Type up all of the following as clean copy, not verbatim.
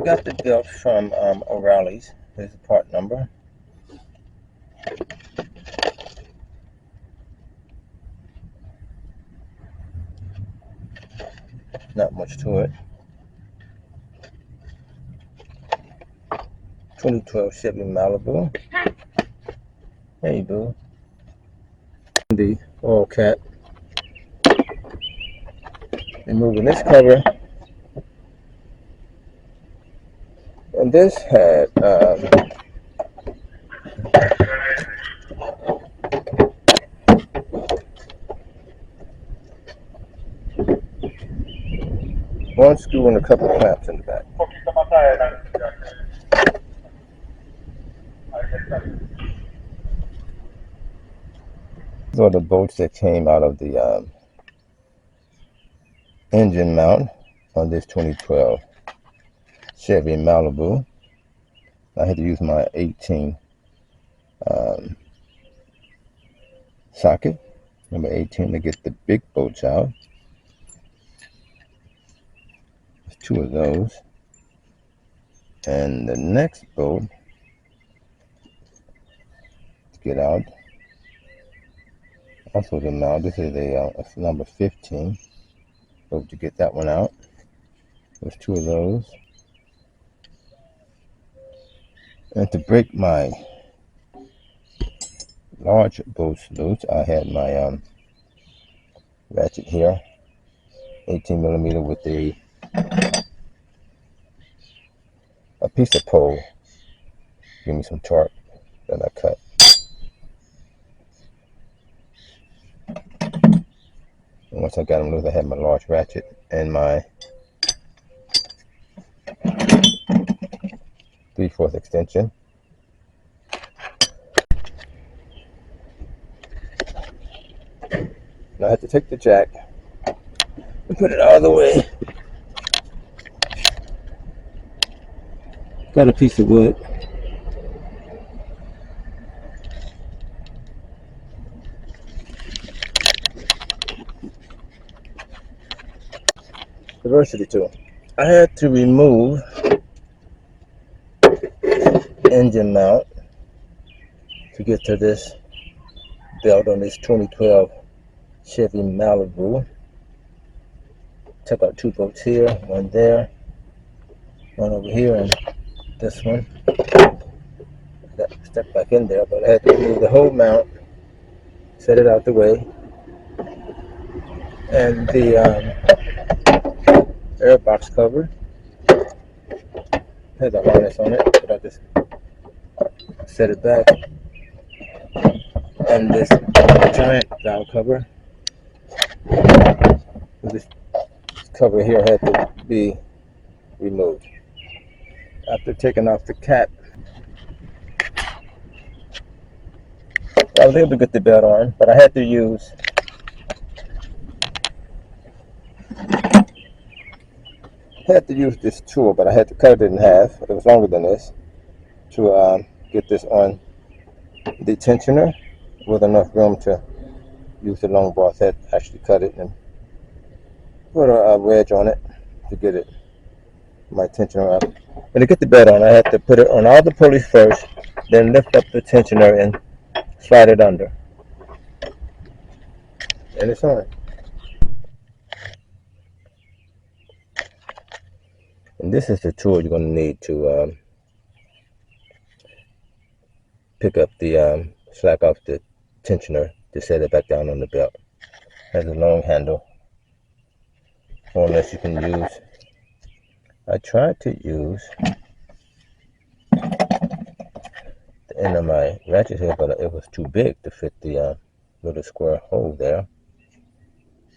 got the belt from O'Reilly's. Here's the part number. Not much to it. 2012 Chevy Malibu. Hey, boo. The oil cap. Removing this cover. And this had one screw and a couple of clamps in the back. These are the bolts that came out of the engine mount on this 2012 Chevy Malibu. I had to use my 18 socket, number 18, to get the big bolts out. There's two of those. And the next bolt to get out, also the mount. This is a number 15. Bolt to get that one out. There's two of those. And to break my large bolts loose, I had my ratchet here, 18 millimeter, with a piece of pole. Give me some torque that I cut. And once I got them loose, I had my large ratchet and my 3/4 extension. Now I have to take the jack and put it out of the way. Got a piece of wood. Diversity tool. I had to remove engine mount to get to this belt on this 2012 Chevy Malibu. Took out two bolts here, one there, one over here, and this one. Got stuck back in there, but I had to remove the whole mount, set it out the way, and the air box cover has a harness on it, but I just set it back. And this giant valve cover, this cover here had to be removed. After taking off the cap, I was able to get the belt on, but I had to use this tool, but I had to cut it in half. It was longer than this to get this on the tensioner with enough room to use the long bar head, actually cut it and put a wedge on it to get it, my tensioner up. And to get the belt on, I had to put it on all the pulleys first, then lift up the tensioner and slide it under. And it's on. And this is the tool you're going to need to pick up the slack off the tensioner to set it back down on the belt. It has a long handle, or unless you can use, I tried to use the end of my ratchet here, but it was too big to fit the little square hole there.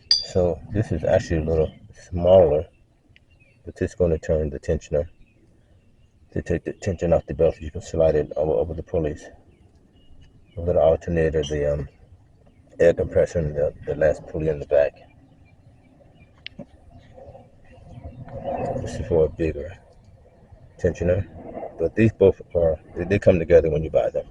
So this is actually a little smaller, but it's going to turn the tensioner to take the tension off the belt so you can slide it over the pulleys. A little alternator, the air compressor, and the last pulley in the back. This is for a bigger tensioner, but these both they come together when you buy them.